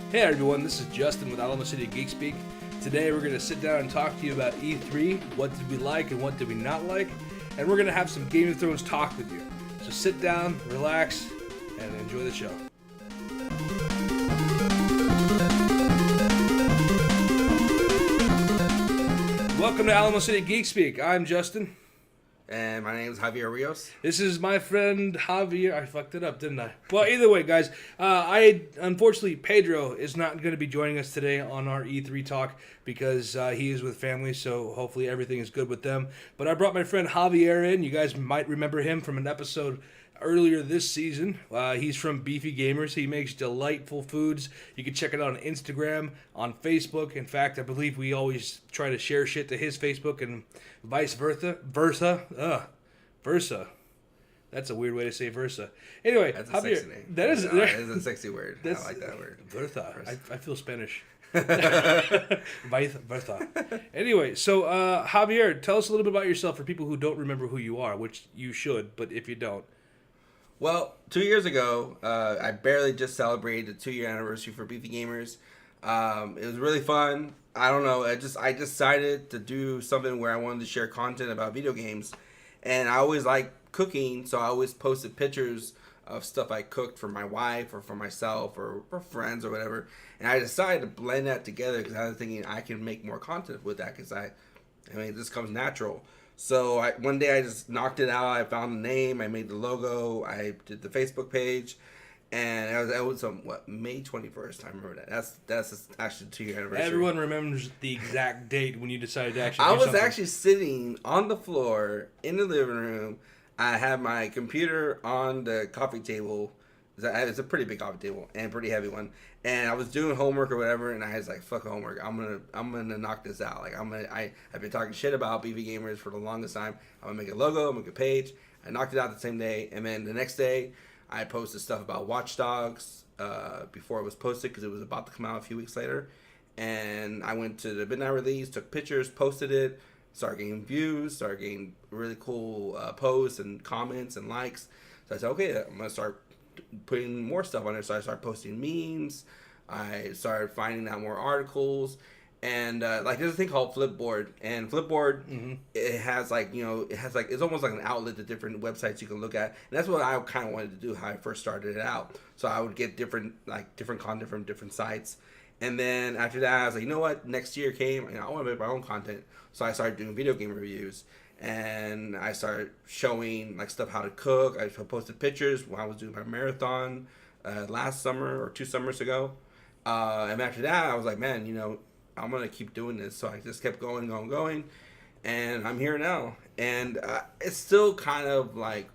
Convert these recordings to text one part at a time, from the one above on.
Hey everyone, this is Justin with Alamo Geek Speak. Today we're going to sit down and talk to you about E3, what did we like and what did we not like, and we're going to have some Game of Thrones talk with you. So sit down, relax, and enjoy the show. Welcome to Alamo City Geek Speak. I'm Justin. And my name is Javier Rios. This is my friend Javier. I fucked it up, didn't I? Well, either way, guys, unfortunately, Pedro is not going to be joining us today on our E3 talk because he is with family, so hopefully everything is good with them. But I brought my friend Javier in. You guys might remember him from an episode earlier this season. He's from Beefy Gamers. He makes delightful foods. You can check it out on Instagram, on Facebook. In fact, I believe we always try to share shit to his Facebook and vice versa. Versa. That's a weird way to say versa. Anyway, that's a Javier, sexy name. That is a sexy word. I like that word. Versa. I feel Spanish. Vice versa. Anyway, so Javier, tell us a little bit about yourself for people who don't remember who you are, which you should, but if you don't. Well, 2 years ago, I barely just celebrated the 2-year anniversary for Beefy Gamers. It was really fun. I don't know. I decided to do something where I wanted to share content about video games, and I always like cooking, so I always posted pictures of stuff I cooked for my wife or for myself or for friends or whatever. And I decided to blend that together because I was thinking I can make more content with that because this comes natural. So one day I just knocked it out. I found the name. I made the logo. I did the Facebook page. And that was May 21st. I remember that. That's actually 2-year anniversary. Everyone remembers the exact date when you decided to actually I do was something. actually sitting on the floor in the living room. I had my computer on the coffee table. It's a pretty big coffee table and a pretty heavy one. And I was doing homework or whatever, and I was like, "Fuck homework! I'm gonna knock this out. Like I've been talking shit about Beefy Gamers for the longest time. I'm gonna make a logo, I'm gonna make a page." I knocked it out the same day, and then the next day, I posted stuff about Watch Dogs before it was posted because it was about to come out a few weeks later. And I went to the midnight release, took pictures, posted it, started getting views, started getting really cool posts and comments and likes. So I said, okay, I'm gonna start putting more stuff on there. So I started posting memes. I started finding out more articles. And there's a thing called Flipboard, and Flipboard it has it's almost like an outlet to different websites you can look at, and that's what I kind of wanted to do. How I first started it out, so I would get different content from different sites, and then after that I was like, you know what? Next year came, and I want to make my own content, so I started doing video game reviews, and I started showing stuff how to cook. I posted pictures when I was doing my marathon last summer or 2 summers ago, and after that I was like, man, I'm going to keep doing this. So I just kept going. And I'm here now. And it's still kind of I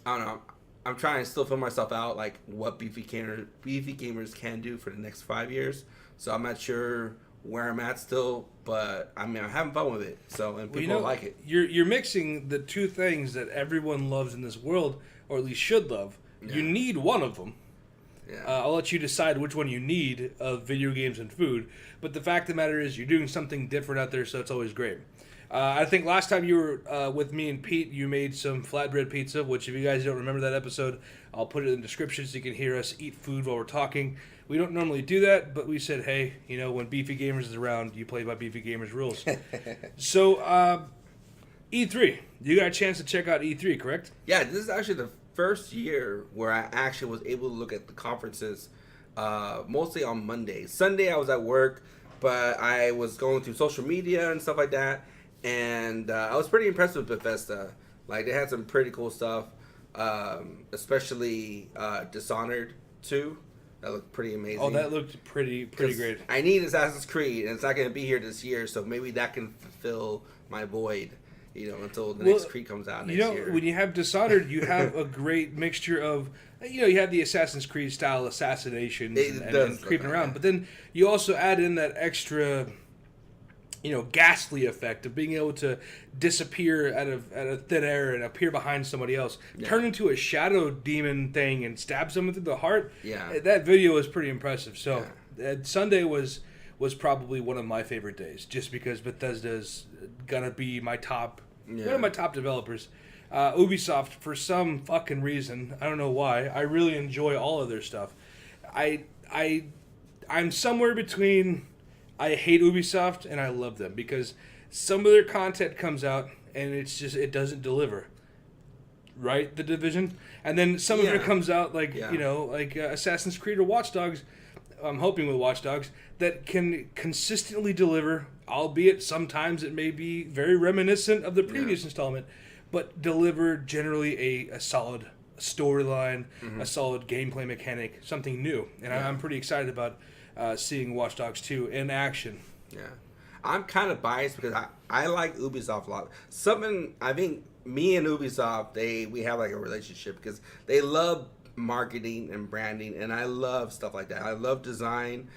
don't know. I'm trying to still fill myself out what Beefy Gamers can do for the next 5 years. So I'm not sure where I'm at still. But, I'm having fun with it. And people like it. You're mixing the two things that everyone loves in this world, or at least should love. Yeah. You need one of them. Yeah. I'll let you decide which one you need of video games and food. But the fact of the matter is you're doing something different out there, so it's always great. I think last time you were with me and Pete, you made some flatbread pizza, which if you guys don't remember that episode, I'll put it in the description so you can hear us eat food while we're talking. We don't normally do that, but we said, hey, when Beefy Gamers is around, you play by Beefy Gamers rules. So, E3. You got a chance to check out E3, correct? Yeah, this is actually the first year where I actually was able to look at the conferences mostly on Monday. Sunday I was at work, but I was going through social media and stuff like that, and I was pretty impressed with Bethesda. They had some pretty cool stuff, especially Dishonored 2. That looked pretty amazing. Oh, that looked pretty great. I need Assassin's Creed, and it's not going to be here this year, so maybe that can fulfill my void. Until the next Creed comes out next year. When you have Dishonored, you have a great mixture of, you have the Assassin's Creed style assassinations and creeping around, but then you also add in that extra, ghastly effect of being able to disappear out of thin air and appear behind somebody else, turn into a shadow demon thing and stab someone through the heart. Yeah, that video was pretty impressive. So Sunday was probably one of my favorite days, just because Bethesda's gonna be my top. One of my top developers. Ubisoft, for some fucking reason, I don't know why, I really enjoy all of their stuff. I I'm somewhere between I hate Ubisoft and I love them because some of their content comes out and it doesn't deliver. Right? The Division. And then some of it comes out like, like Assassin's Creed or Watch Dogs. I'm hoping with Watch Dogs that can consistently deliver, albeit sometimes it may be very reminiscent of the previous installment, but deliver generally a solid storyline, a solid gameplay mechanic, something new. And I'm pretty excited about seeing Watch Dogs 2 in action. Yeah. I'm kind of biased because I like Ubisoft a lot. I think me and Ubisoft, we have like a relationship because they love marketing and branding, and I love stuff like that. I love design.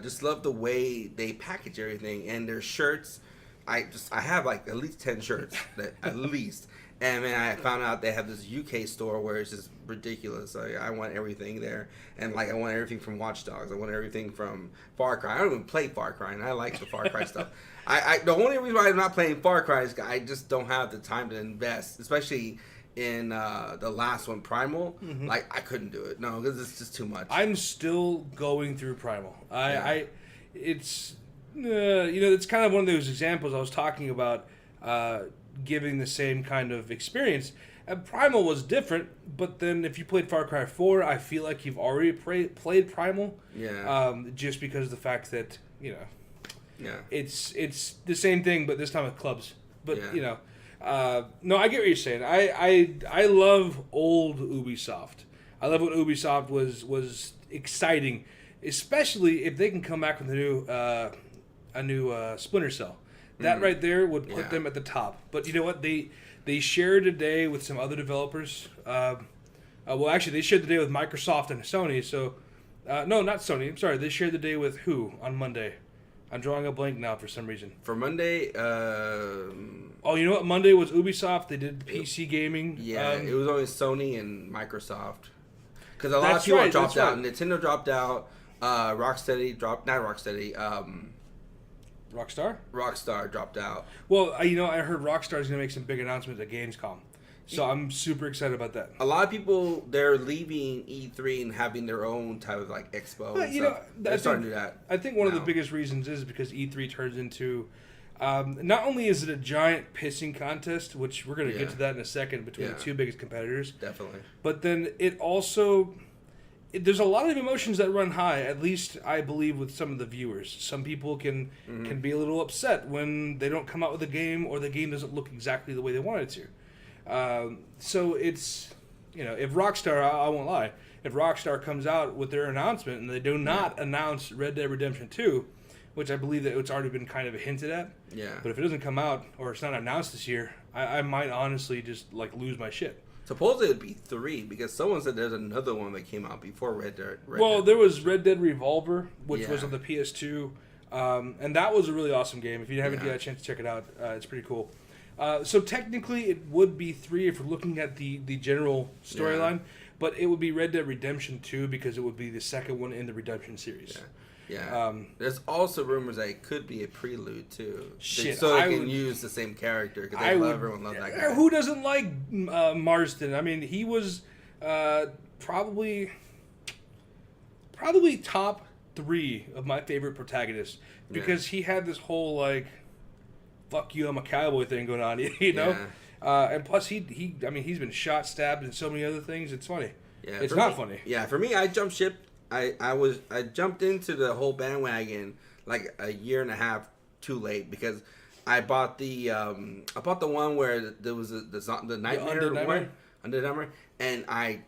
Just love the way they package everything, and their shirts. I have like at least 10 shirts, at least. And man, I found out they have this UK store where it's just ridiculous. I want everything there, and like I want everything from Watch Dogs. I want everything from Far Cry. I don't even play Far Cry, and I like the Far Cry stuff. The only reason why I'm not playing Far Cry is I just don't have the time to invest, especially in the last one, Primal. Like I couldn't do it. No, because it's just too much. I'm still going through Primal. It's it's kind of one of those examples I was talking about. Giving the same kind of experience. Primal was different, but then if you played Far Cry 4, I feel like you've already played Primal. Yeah. Just because of the fact that, it's the same thing, but this time with clubs. But, no, I get what you're saying. I love old Ubisoft. I love when Ubisoft was exciting, especially if they can come back with a new Splinter Cell. That right there would put them at the top. But you know what? They shared a day with some other developers. Actually, they shared the day with Microsoft and Sony. So, no, not Sony. I'm sorry. They shared the day with who on Monday? I'm drawing a blank now for some reason. For Monday, you know what? Monday was Ubisoft. They did PC gaming. Yeah, it was only Sony and Microsoft. Because a lot of people dropped out. Right. Nintendo dropped out. Rocksteady dropped. Not Rocksteady. Rockstar dropped out. Well, I heard Rockstar's going to make some big announcements at Gamescom. So I'm super excited about that. A lot of people, they're leaving E3 and having their own type of like expo and stuff. They're starting to do that. I think one of the biggest reasons is because E3 turns into, not only is it a giant pissing contest, which we're going to get to that in a second between the two biggest competitors. Definitely. But then it also... There's a lot of emotions that run high, at least I believe with some of the viewers. Some people can be a little upset when they don't come out with a game or the game doesn't look exactly the way they want it to. So it's, if Rockstar, I won't lie, if Rockstar comes out with their announcement and they do not announce Red Dead Redemption 2, which I believe that it's already been kind of hinted at. Yeah. But if it doesn't come out or it's not announced this year, I might honestly just lose my shit. Supposedly it'd be 3 because someone said there's another one that came out before Red Dead. There was Red Dead Revolver, which was on the PS2, and that was a really awesome game. If you haven't had a chance to check it out, it's pretty cool. So technically it would be 3 if we're looking at the general storyline, but it would be Red Dead Redemption 2 because it would be the second one in the Redemption series. Yeah. There's also rumors that it could be a prelude too. Shit, so they can use the same character because everyone loves that guy. Who doesn't like Marston? I mean, he was probably top 3 of my favorite protagonists because he had this whole fuck you, I'm a cowboy thing going on, and plus he's been shot, stabbed, and so many other things. It's funny. Yeah, it's not funny. Yeah, for me, I jumped ship. I jumped into the whole bandwagon like a year and a half too late because I bought the one where there was the Nightmare one, Under Nightmare, and I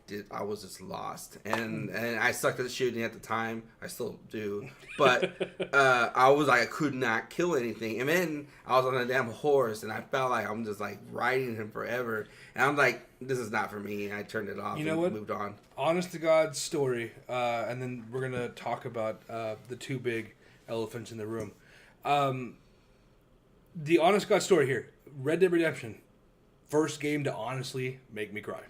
was just lost and I sucked at shooting at the time. I still do, but I could not kill anything, and then I was on a damn horse and I felt like I'm just riding him forever, and I'm like, this is not for me, and I turned it off and moved on. Honest to God story, and then we're going to talk about the two big elephants in the room. The honest God story here, Red Dead Redemption, first game to honestly make me cry.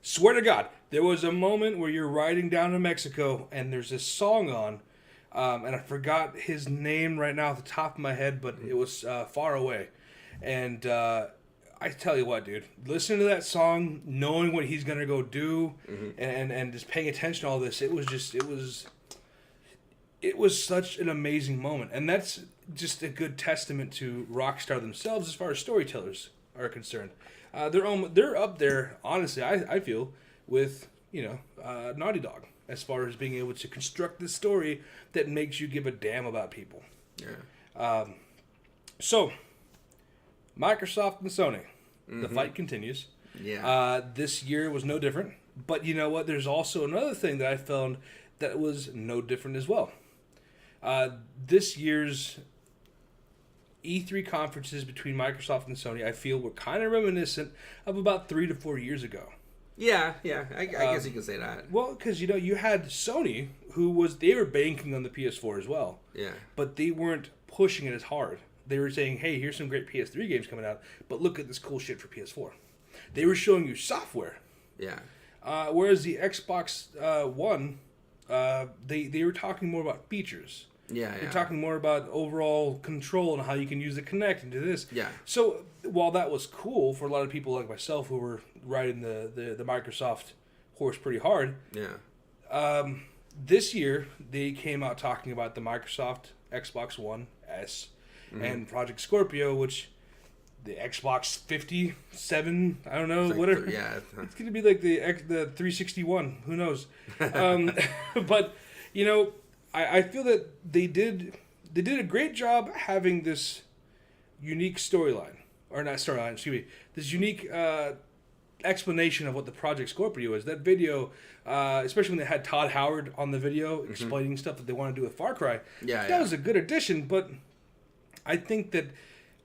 Swear to God, there was a moment where you're riding down to Mexico and there's this song on, and I forgot his name right now off the top of my head, but it was Far Away. And I tell you what, dude, listening to that song, knowing what he's going to go do, and just paying attention to all this, it was it was such an amazing moment, and that's just a good testament to Rockstar themselves as far as storytellers are concerned. They're up there, honestly. I feel with Naughty Dog as far as being able to construct the story that makes you give a damn about people. Yeah. So, Microsoft and Sony, the fight continues. Yeah. This year was no different, but you know what? There's also another thing that I found that was no different as well. This year's E3 conferences between Microsoft and Sony, I feel, were kind of reminiscent of about 3 to 4 years ago. Yeah. I guess you can say that. Well, because you had Sony, they were banking on the PS4 as well. Yeah. But they weren't pushing it as hard. They were saying, "Hey, here's some great PS3 games coming out, but look at this cool shit for PS4." They were showing you software. Yeah. Whereas the Xbox One, they were talking more about features. Yeah. They're talking more about overall control and how you can use the Kinect and do this. Yeah. So while that was cool for a lot of people like myself who were riding the Microsoft horse pretty hard, this year they came out talking about the Microsoft Xbox One S and Project Scorpio, which the Xbox 57, I don't know, whatever. It's going to be like the 361. Who knows? But, I feel that they did a great job having this unique storyline. Or not storyline, excuse me. This unique explanation of what the Project Scorpio is. That video, especially when they had Todd Howard on the video explaining stuff that they want to do with Far Cry. That was a good addition, but I think that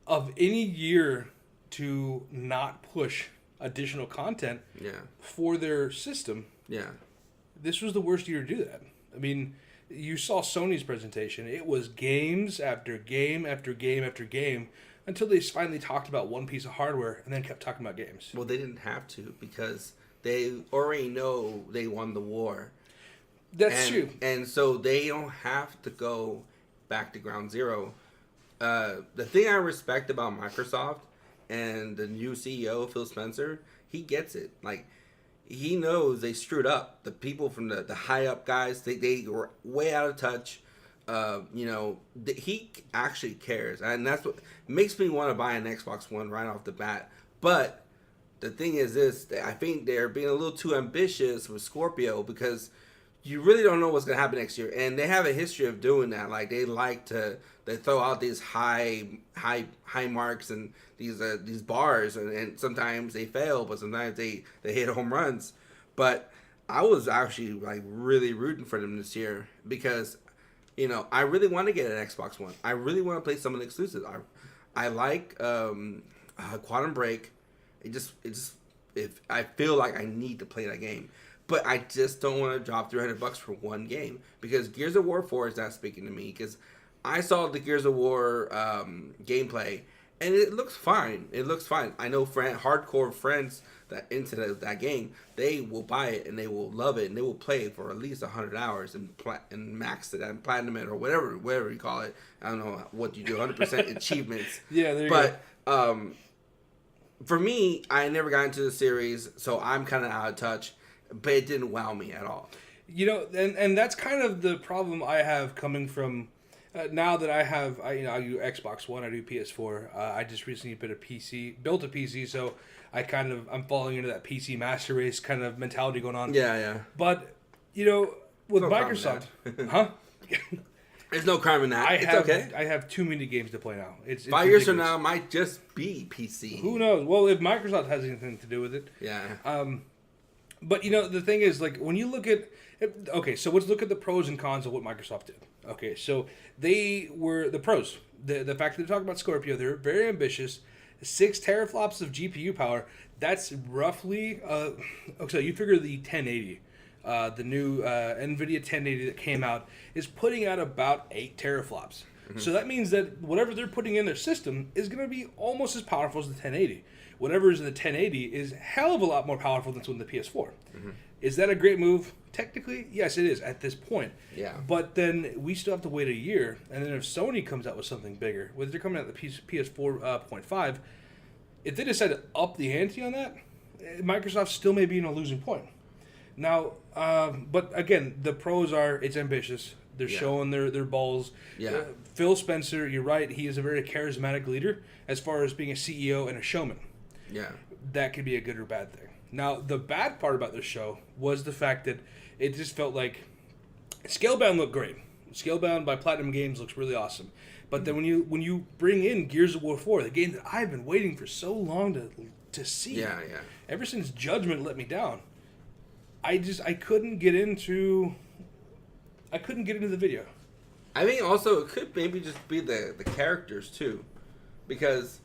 of any year to not push additional content for their system, this was the worst year to do that. I mean, you saw Sony's presentation. It was games after game after game after game until they finally talked about one piece of hardware and then kept talking about games. Well, they didn't have to because they already know they won the war. That's true. And so they don't have to go back to ground zero. The thing I respect about Microsoft and the new CEO, Phil Spencer, he gets it. Like, he knows they screwed up. The people from the high up guys, they were way out of touch. He actually cares. And that's what makes me want to buy an Xbox One right off the bat. But the thing is this, I think they're being a little too ambitious with Scorpio because you really don't know what's going to happen next year. And they have a history of doing that. Like, they like to throw out these high marks and these bars, and sometimes they fail, but sometimes they hit home runs. But I was actually like really rooting for them this year because, I really want to get an Xbox One. I really want to play some of the exclusives. I like Quantum Break. If I feel like I need to play that game. But I just don't want to drop $300 for one game because Gears of War 4 is not speaking to me because I saw the Gears of War gameplay and it looks fine. I know hardcore friends that into that game, they will buy it and they will love it and they will play it for at least 100 hours and max it and platinum it or whatever you call it. I don't know what you do, 100% achievements. Yeah, there you go. For me, I never got into the series, so I'm kind of out of touch. But it didn't wow me at all. And that's kind of the problem I have coming from now that I do Xbox One, I do PS4. I just recently built a PC, so I'm falling into that PC master race kind of mentality going on. Yeah. But with Microsoft, huh? There's no crime in that. It's okay. I have too many games to play now. It's 5 years from now, it might just be PC. Who knows? Well, if Microsoft has anything to do with it, But the thing is, like, when you look at so let's look at the pros and cons of what Microsoft did. Okay, so they were the pros. The fact that they're talking about Scorpio, they're very ambitious. 6 teraflops of GPU power. That's roughly so you figure the 1080, the new NVIDIA 1080 that came out is putting out about 8 teraflops. Mm-hmm. So that means that whatever they're putting in their system is going to be almost as powerful as the 1080. Whatever is in the 1080 is a hell of a lot more powerful than what's in the PS4. Mm-hmm. Is that a great move? Technically, yes, it is at this point. Yeah. But then we still have to wait a year, and then if Sony comes out with something bigger, whether they're coming out with the PS4.5, if they decide to up the ante on that, Microsoft still may be in a losing point. Now, but again, the pros are it's ambitious. They're showing their balls. Yeah. Phil Spencer, you're right. He is a very charismatic leader as far as being a CEO and a showman. Yeah. That could be a good or bad thing. Now, the bad part about this show was the fact that it just felt like Scalebound looked great. Scalebound by Platinum Games looks really awesome. But then when you bring in Gears of War 4, the game that I've been waiting for so long to see. Yeah. Ever since Judgment let me down, I couldn't get into the video. I think also it could maybe just be the characters too, because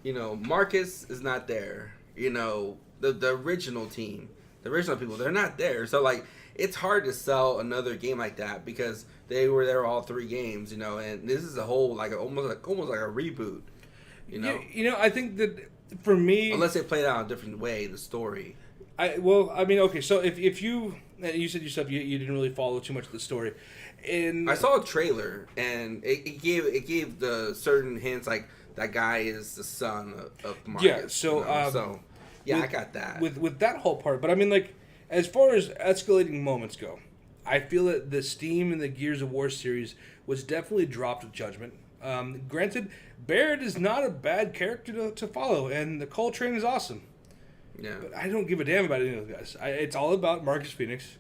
Marcus is not there. The original team, the original people, they're not there. So like it's hard to sell another game like that because they were there all 3 games. And this is a whole almost like a reboot. I think that for me, unless they played out a different way, the story. Okay. So if you said yourself you didn't really follow too much of the story, and I saw a trailer and it gave the certain hints like that guy is the son of Marcus. Yeah. So I got that with that whole part. But I mean, like as far as escalating moments go, I feel that the steam in the Gears of War series was definitely dropped with Judgment. Granted, Barrett is not a bad character to follow, and the Coltrane is awesome. Yeah. But I don't give a damn about any of those guys. It's all about Marcus Phoenix.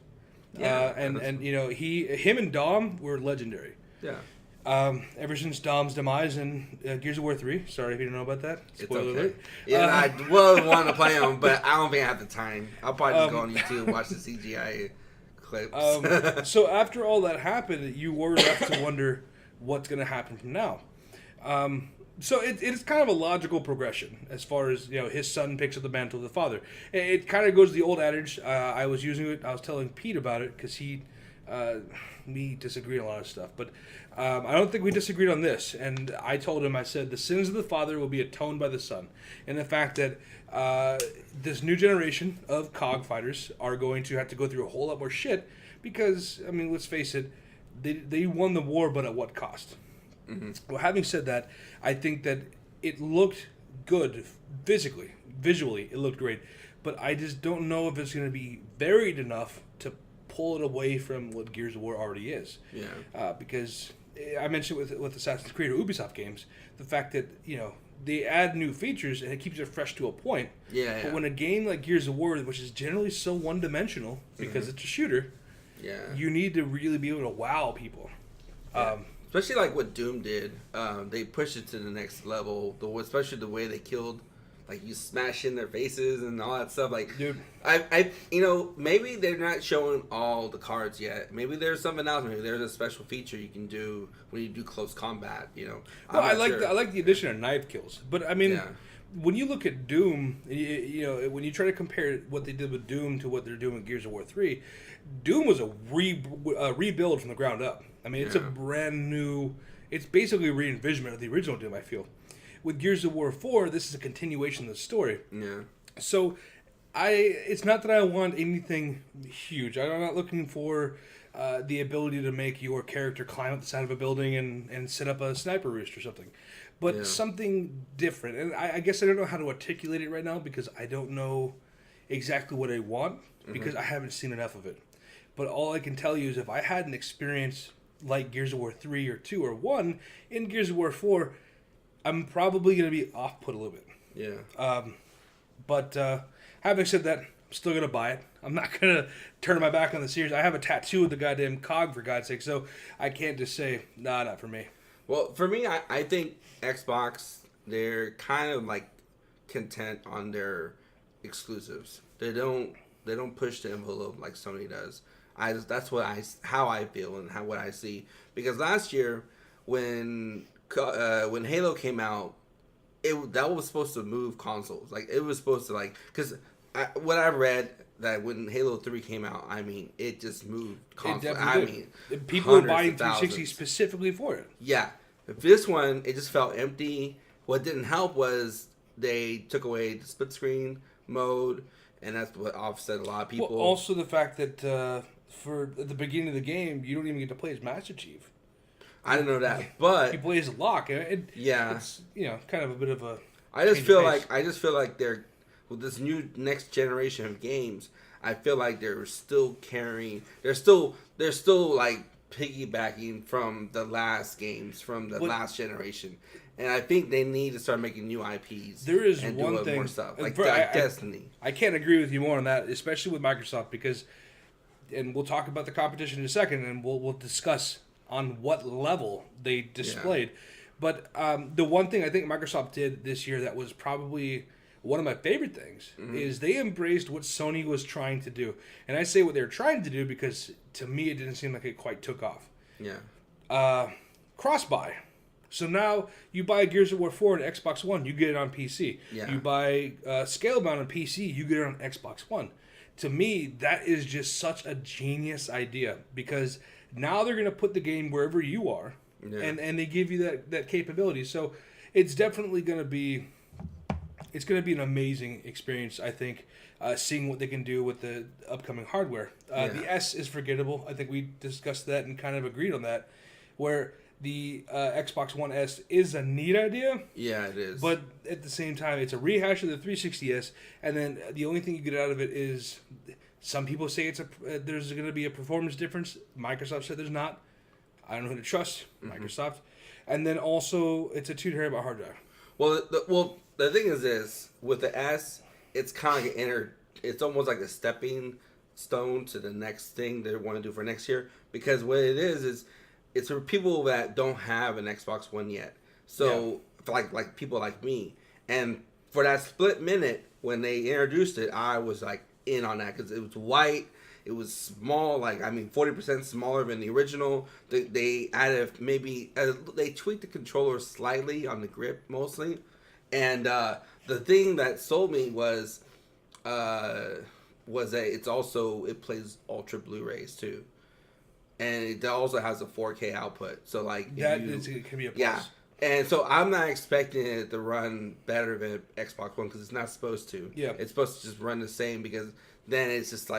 Yeah. And him and Dom were legendary. Yeah. Ever since Dom's demise in Gears of War 3. Sorry if you don't know about that. Spoiler alert. Yeah, I would want to play them, but I don't think I have the time. I'll probably just go on YouTube and watch the CGI clips. So after all that happened, you were left to wonder what's going to happen from now. So it's kind of a logical progression as far as his son picks up the mantle of the father. It kind of goes to the old adage. I was telling Pete about it because we disagreed on a lot of stuff, but I don't think we disagreed on this. And I told him, I said the sins of the father will be atoned by the son, and the fact that this new generation of COG fighters are going to have to go through a whole lot more shit because I mean, let's face it, they won the war, but at what cost? Mm-hmm. Well, having said that, I think that it looked good physically, visually, it looked great, but I just don't know if it's going to be varied enough to pull it away from what Gears of War already is. Yeah. Because I mentioned with Assassin's Creed or Ubisoft games, the fact that they add new features and it keeps it fresh to a point. Yeah. But when a game like Gears of War, which is generally so one-dimensional because it's a shooter, you need to really be able to wow people. Yeah. Especially like what Doom did, they pushed it to the next level. Especially the way they killed, like you smash in their faces and all that stuff. Like, dude, maybe they're not showing all the cards yet. Maybe there's something else. Maybe there's a special feature you can do when you do close combat. Well, I like the addition of knife kills, but I mean, when you look at Doom, when you try to compare what they did with Doom to what they're doing with Gears of War 3, Doom was a rebuild from the ground up. I mean, it's a brand new... It's basically a re-envisionment of the original Doom, I feel. With Gears of War 4, this is a continuation of the story. Yeah. So, it's not that I want anything huge. I'm not looking for the ability to make your character climb up the side of a building and set up a sniper roost or something. But something different. And I guess I don't know how to articulate it right now because I don't know exactly what I want because I haven't seen enough of it. But all I can tell you is if I had an experience like Gears of War 3 or 2 or 1 in Gears of War 4, I'm probably going to be off-put a little bit. Yeah. But having said that, I'm still going to buy it. I'm not going to turn my back on the series. I have a tattoo of the goddamn COG, for God's sake, so I can't just say, nah, not for me. Well, for me, I think Xbox, they're kind of like content on their exclusives. They don't push the envelope like Sony does. That's how I feel and what I see. Because last year when Halo came out, that was supposed to move consoles. Like it was supposed to because what I read that when Halo 3 came out, I mean it just moved consoles. People were buying 360 specifically for it. Yeah. This one, it just felt empty. What didn't help was they took away the split screen mode, and that's what offset a lot of people. Well, also the fact that at the beginning of the game, you don't even get to play as Master Chief. I didn't know that, but you play as Locke. It's kind of a bit of a. I just feel like they're with this new next generation of games. I feel like they're still carrying. They're still like piggybacking from the last games from the last generation, and I think they need to start making new IPs. There is and one do thing more stuff like Destiny. I can't agree with you more on that, especially with Microsoft, because, and we'll talk about the competition in a second, and we'll discuss on what level they displayed. Yeah. But the one thing I think Microsoft did this year that was probably one of my favorite things is they embraced what Sony was trying to do. And I say what they were trying to do because, to me, it didn't seem like it quite took off. Yeah. Cross-buy. So now you buy Gears of War 4 on Xbox One, you get it on PC. Yeah. You buy Scalebound on PC, you get it on Xbox One. To me, that is just such a genius idea because now they're going to put the game wherever you are, and they give you that capability. So it's definitely going to be... It's going to be an amazing experience, I think, seeing what they can do with the upcoming hardware. The S is forgettable. I think we discussed that and kind of agreed on that, where the Xbox One S is a neat idea. Yeah, it is. But at the same time, it's a rehash of the 360S, and then the only thing you get out of it is some people say there's going to be a performance difference. Microsoft said there's not. I don't know who to trust, Microsoft. And then also, it's a 2 terabyte hard drive. Well, the thing is this, with the S, it's kind of it's almost like a stepping stone to the next thing they want to do for next year. Because what it is it's for people that don't have an Xbox One yet. So, like people like me. And for that split minute, when they introduced it, I was like in on that because it was white. It was small, 40% smaller than the original. They added they tweaked the controller slightly on the grip mostly. And the thing that sold me was that it plays Ultra Blu-rays too, and it also has a 4K output. So it can be a plus. Yeah, and so I'm not expecting it to run better than Xbox One because it's not supposed to. Yeah, it's supposed to just run the same because then it's just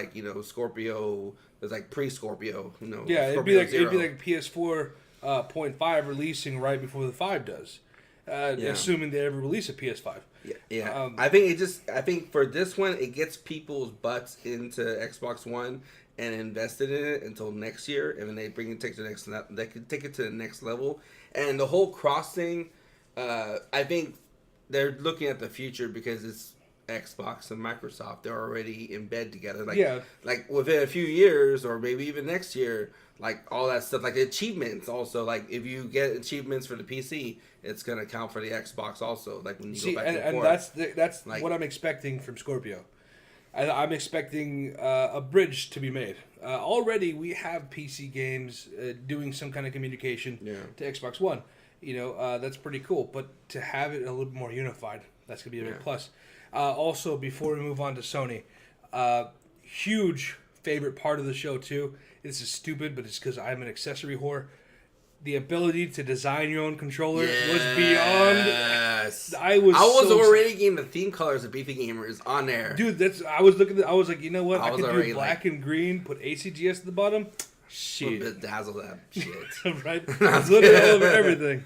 Scorpio. It's like pre-Scorpio. Yeah, Scorpio it'd be like PS4 0.5 releasing right before the 5 does. Assuming they ever release a PS5. Yeah. I think for this one, it gets people's butts into Xbox One and invested in it until next year, and then they take it to the next level. And the whole cross thing, I think they're looking at the future because it's Xbox and Microsoft. They're already in bed together. Like within a few years, or maybe even next year. All that stuff, the achievements also, if you get achievements for the PC, it's going to count for the Xbox also, when you go back and forth. And that's what I'm expecting from Scorpio. I'm expecting a bridge to be made. Already, we have PC games doing some kind of communication to Xbox One. That's pretty cool. But to have it a little bit more unified, that's going to be a big plus. Also, before we move on to Sony, huge favorite part of the show, too. This is stupid, but it's because I'm an accessory whore. The ability to design your own controller was beyond. I was already getting the theme colors of Beefy Gamers on there, dude. I was like, you know what? I could do black and green. Put ACGS at the bottom. Shit, bedazzle that shit. Right? It's literally all over everything.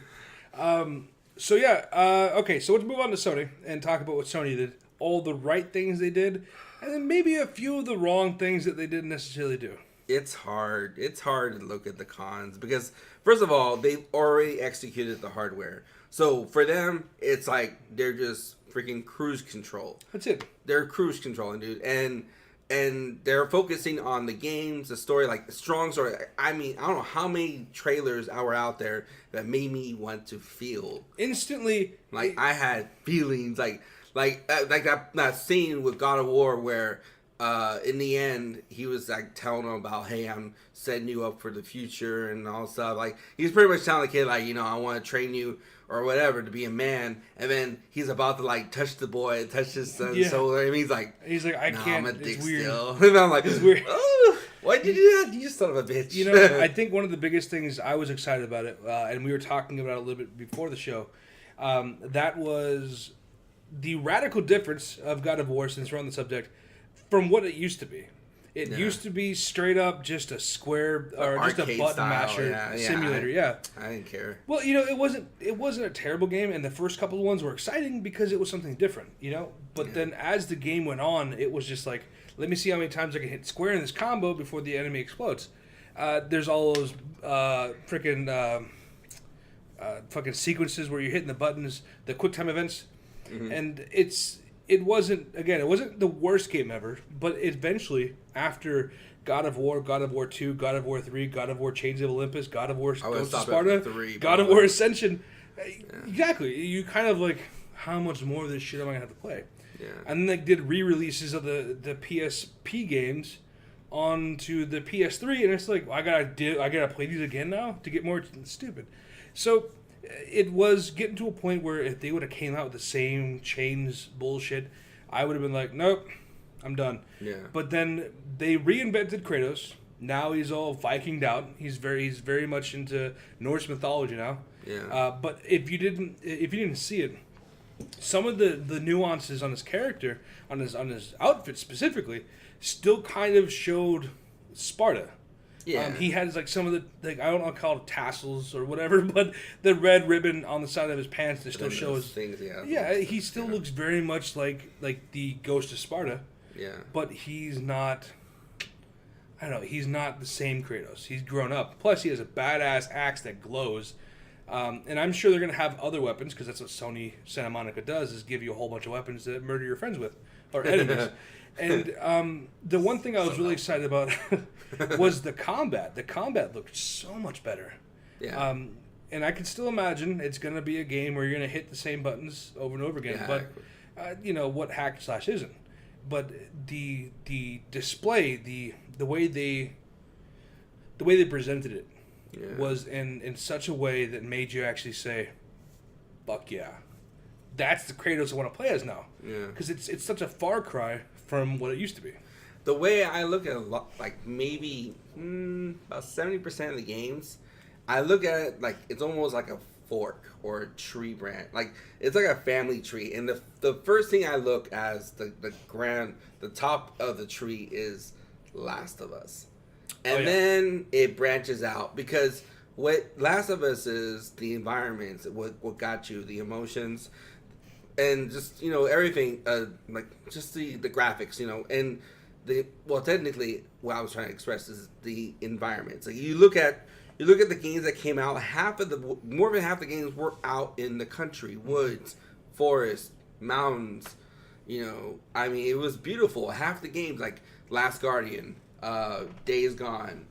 Okay. So let's move on to Sony and talk about what Sony did. All the right things they did, and then maybe a few of the wrong things that they didn't necessarily do. It's hard. It's hard to look at the cons because, first of all, they've already executed the hardware. So for them, it's like they're just freaking cruise control. That's it. They're cruise controlling, dude, and they're focusing on the games, the story, the strong story. I mean, I don't know how many trailers were out there that made me want to feel instantly. I had feelings, like that scene with God of War where. In the end, he was telling him about, hey, I'm setting you up for the future and all stuff. He's pretty much telling the kid, I want to train you or whatever to be a man. And then he's about to touch the boy, touch his son's shoulder. And he's like, I can't. I'm a dick it's weird. Still. And I'm like, it's weird. Oh, why'd you do that? You son of a bitch. I think one of the biggest things I was excited about it, and we were talking about it a little bit before the show, that was the radical difference of God of War, since we're on the subject, from what it used to be. It used to be straight up just a square or just a button style, masher simulator. I didn't care. Well, it wasn't a terrible game, and the first couple of ones were exciting because it was something different, But then as the game went on, it was just let me see how many times I can hit square in this combo before the enemy explodes. There's all those freaking fucking sequences where you're hitting the buttons, the quick time events, and it wasn't the worst game ever, but eventually after God of War 2, God of War 3, God of War Chains of Olympus, God of War Ghost of Sparta, 3, God of War Ascension, exactly, you kind of like, how much more of this shit am I gonna have to play? Yeah. And then they did re-releases of the PSP games onto the PS3, and it's like, well, I gotta play these again now to get more stupid. So it was getting to a point where if they would have came out with the same chains bullshit, I would have been like, nope, I'm done. Yeah. But then they reinvented Kratos. Now he's all Vikinged out. He's very much into Norse mythology now. Yeah. But if you didn't see it, some of the nuances on his character, on his outfit specifically, still kind of showed Sparta. Yeah. He has like some of the, like, I don't know, call it tassels or whatever, but the red ribbon on the side of his pants that still shows things. Yeah. Yeah, he still looks very much like the Ghost of Sparta. Yeah. But he's not. I don't know. He's not the same Kratos. He's grown up. Plus, he has a badass axe that glows. And I'm sure they're going to have other weapons, because that's what Sony Santa Monica does, is give you a whole bunch of weapons to murder your friends with, or enemies. And the one thing I was really excited about was the combat. The combat looked so much better. Yeah. And I can still imagine it's going to be a game where you're going to hit the same buttons over and over again. Yeah. But, what hack slash isn't. But the display, the way they presented it, was in such a way that made you actually say, fuck yeah. That's the Kratos I want to play as now. Yeah. Because it's such a far cry from what it used to be. The way I look at like maybe about 70% of the games, I look at it like it's almost like a fork or a tree branch. Like it's like a family tree. And the first thing I look as the top of the tree is Last of Us. And then it branches out, because what Last of Us is the environments, what got you, the emotions, and just, everything, like just the graphics, and technically what I was trying to express is the environments. Like you look at the games that came out, more than half the games were out in the country, woods, forests, mountains, I mean, it was beautiful. Half the games, like Last Guardian, Days Gone,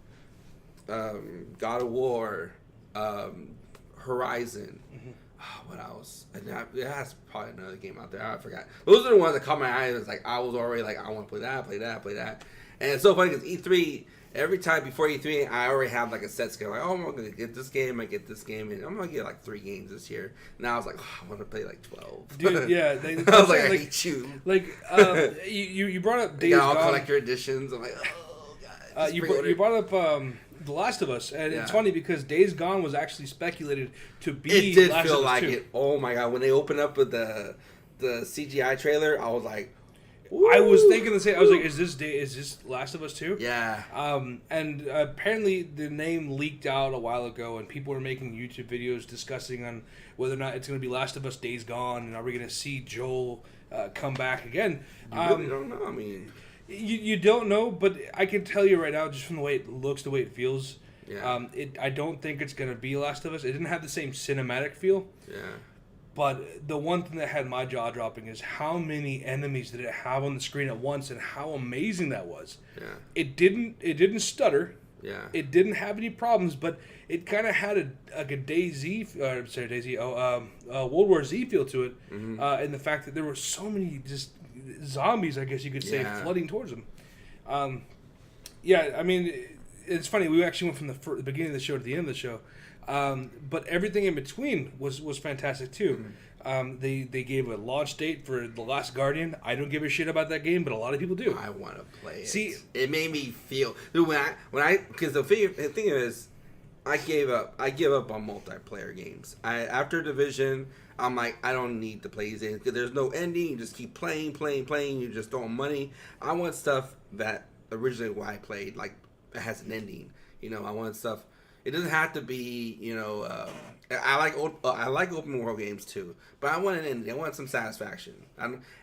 God of War, Horizon. What else? That's probably another game out there. I forgot. Those are the ones that caught my eye. It was like I was already like, I want to play that, play that, play that. And it's so funny because E3, every time before E3, I already have like a set schedule. Like, I'm gonna get this game, and I'm gonna get like 3 games this year. Now I was like, I want to play like 12. Dude, yeah. I was like, I hate you. Like, you brought up Days Gone. Gone. Collector editions. I'm like, oh god. You brought up The Last of Us, and it's funny because Days Gone was actually speculated to be. It did Last feel of Us like 2. it. Oh my god! When they opened up with the CGI trailer, I was like, ooh, I was thinking the same. I was like, is this Last of Us 2? Yeah. And apparently the name leaked out a while ago, and people were making YouTube videos discussing on whether or not it's going to be Last of Us Days Gone, and are we going to see Joel come back again? You really don't know. I mean, you don't know, but I can tell you right now, just from the way it looks, the way it feels. Yeah. I don't think it's going to be Last of Us. It didn't have the same cinematic feel. Yeah. But the one thing that had my jaw dropping is how many enemies did it have on the screen at once, and how amazing that was. Yeah. It didn't stutter. Yeah. It didn't have any problems, but it kind of had World War Z feel to it, and the fact that there were so many just zombies, I guess you could say, flooding towards them. I mean, it's funny. We actually went from the beginning of the show to the end of the show. But everything in between was fantastic too. They gave a launch date for The Last Guardian. I don't give a shit about that game, but a lot of people do. I want to play it. See, it made me feel, dude, because the thing is, I give up on multiplayer games. After Division, I'm like, I don't need to play these games because there's no ending. You just keep playing. You're just throwing money. I want stuff that originally what I played, like, it has an ending. I want stuff. It doesn't have to be, I like open world games too, but I want an ending. I want some satisfaction.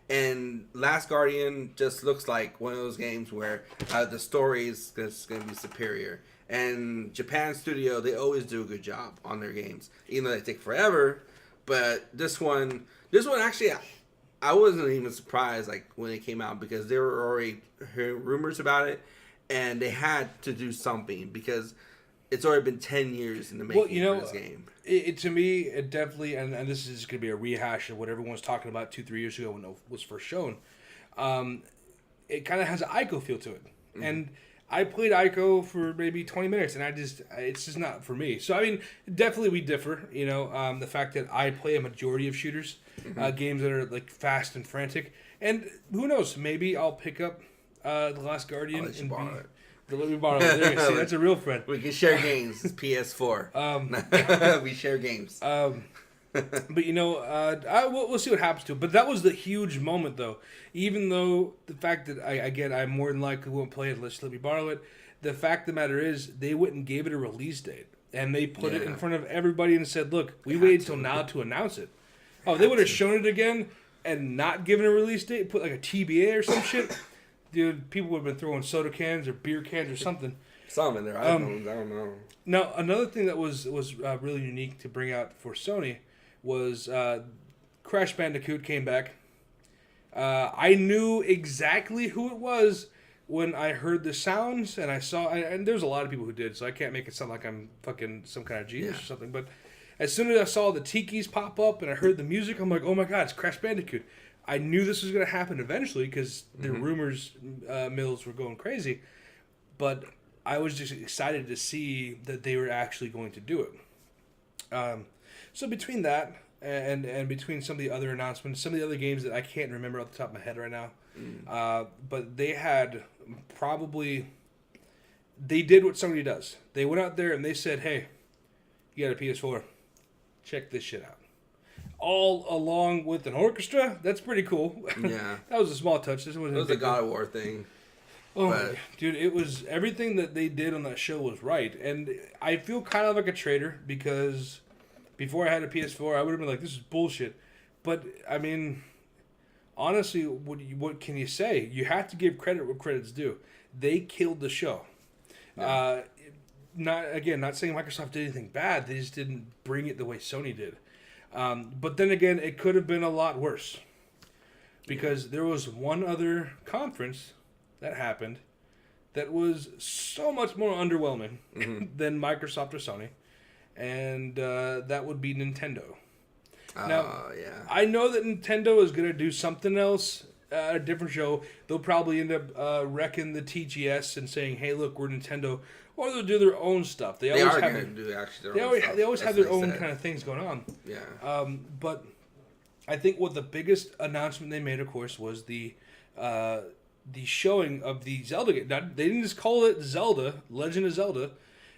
And Last Guardian just looks like one of those games where the story is going to be superior. And Japan studio, they always do a good job on their games, even though they take forever. But this one actually, I wasn't even surprised like when it came out because there were already rumors about it, and they had to do something because it's already been 10 years in the making for this game. To me, it definitely, and this is going to be a rehash of what everyone was talking about 2-3 years ago when it was first shown. It kind of has an Ico feel to it. Mm-hmm. And I played Ico for maybe 20 minutes, and it's just not for me. So, I mean, definitely we differ, the fact that I play a majority of shooters, games that are, like, fast and frantic. And who knows, maybe I'll pick up The Last Guardian and let me borrow it. There you see, that's a real friend. We can share games. It's PS4. We share games. But we'll see what happens to it. But that was the huge moment, though. Even though the fact that I more than likely won't play it, let me borrow it. The fact of the matter is, they went and gave it a release date, and they put it in front of everybody and said, "Look, we waited until now to announce it." Oh, they would have shown it again and not given a release date, put like a TBA or some shit. Dude, people would have been throwing soda cans or beer cans or something. Some in their iPhones, I don't know. Now, another thing that was really unique to bring out for Sony was Crash Bandicoot came back. I knew exactly who it was when I heard the sounds, and I saw, and there's a lot of people who did, so I can't make it sound like I'm fucking some kind of genius or something, but as soon as I saw the tikis pop up and I heard the music, I'm like, oh my god, it's Crash Bandicoot. I knew this was going to happen eventually because the rumors mills were going crazy, but I was just excited to see that they were actually going to do it. So between that and between some of the other announcements, some of the other games that I can't remember off the top of my head right now, but they had they did what Sony does. They went out there and they said, hey, you got a PS4, check this shit out. All along with an orchestra, that's pretty cool. Yeah. That was a small touch. It was a God of War thing. Oh, dude, it was everything that they did on that show was right. And I feel kind of like a traitor because before I had a PS4, I would have been like, this is bullshit. But, I mean, honestly, what can you say? You have to give credit where credit's due. They killed the show. Yeah. Not saying Microsoft did anything bad. They just didn't bring it the way Sony did. But then again, it could have been a lot worse. Because there was one other conference that happened that was so much more underwhelming than Microsoft or Sony. And that would be Nintendo. Now, I know that Nintendo is going to do something else at a different show. They'll probably end up wrecking the TGS and saying, hey, look, we're Nintendo. Or they'll do their own stuff. They always have their own kind of things going on. Yeah. But I think what the biggest announcement they made, of course, was the showing of the Zelda game. Now, they didn't just call it Zelda, Legend of Zelda.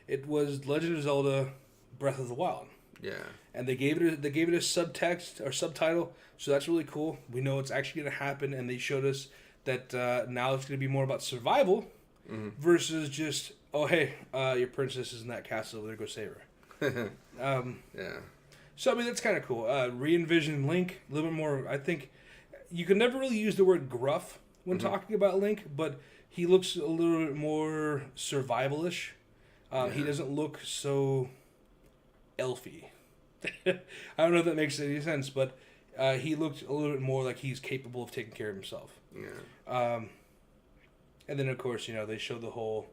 It was Legend of Zelda Breath of the Wild. Yeah. And they gave it a subtext or subtitle, so that's really cool. We know it's actually going to happen, and they showed us that now it's going to be more about survival versus just, oh, hey, your princess is in that castle over there, go save her. Yeah. So, I mean, that's kind of cool. Re-envision Link, a little bit more, I think, you can never really use the word gruff when talking about Link, but he looks a little bit more survival-ish. He doesn't look so elfy. I don't know if that makes any sense, but he looked a little bit more like he's capable of taking care of himself. Yeah. And then, of course, they showed the whole,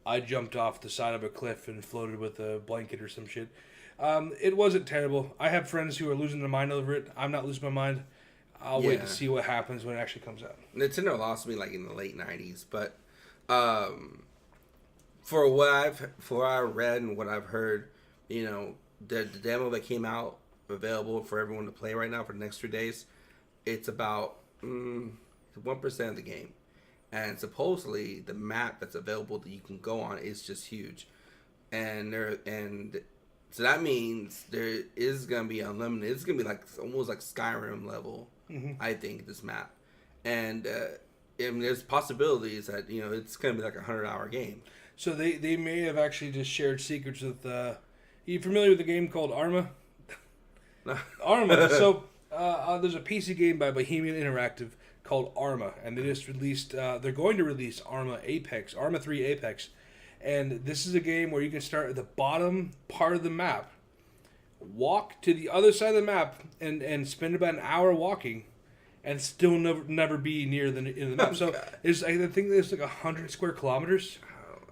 I jumped off the side of a cliff and floated with a blanket or some shit. It wasn't terrible. I have friends who are losing their mind over it. I'm not losing my mind. I'll wait to see what happens when it actually comes out. Nintendo lost me like in the late 90s, but for what I read and what I've heard, the demo that came out available for everyone to play right now for the next 3 days, it's about 1% of the game. And supposedly the map that's available that you can go on is just huge. And so that means there is going to be unlimited. It's going to be like almost like Skyrim level, I think, this map. And there's possibilities that, it's going to be like a 100-hour game. So they may have actually just shared secrets with... are you familiar with a game called Arma? Arma. So there's a PC game by Bohemian Interactive called Arma, and they just released. They're going to release Arma 3 Apex, And this is a game where you can start at the bottom part of the map, walk to the other side of the map, and spend about an hour walking, and still never be near the map. So I think there's like 100 square kilometers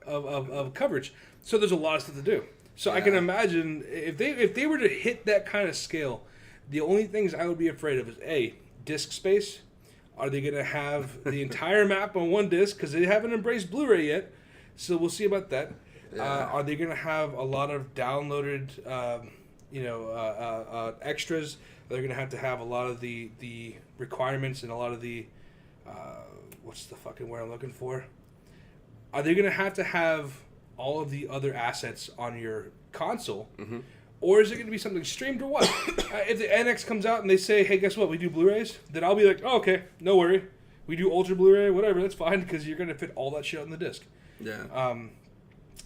of coverage. So there's a lot of stuff to do. So I can imagine if they were to hit that kind of scale, the only things I would be afraid of is disk space. Are they going to have the entire map on one disc? Because they haven't embraced Blu-ray yet. So we'll see about that. Yeah. Are they going to have a lot of downloaded, extras? They're going to have a lot of the requirements and a lot of the, what's the fucking word I'm looking for? Are they going to have all of the other assets on your console? Mm-hmm. Or is it going to be something streamed or what? If the NX comes out and they say, hey, guess what? We do Blu-rays. Then I'll be like, oh, okay, no worry. We do Ultra Blu-ray, whatever, that's fine because you're going to fit all that shit on the disc. Yeah.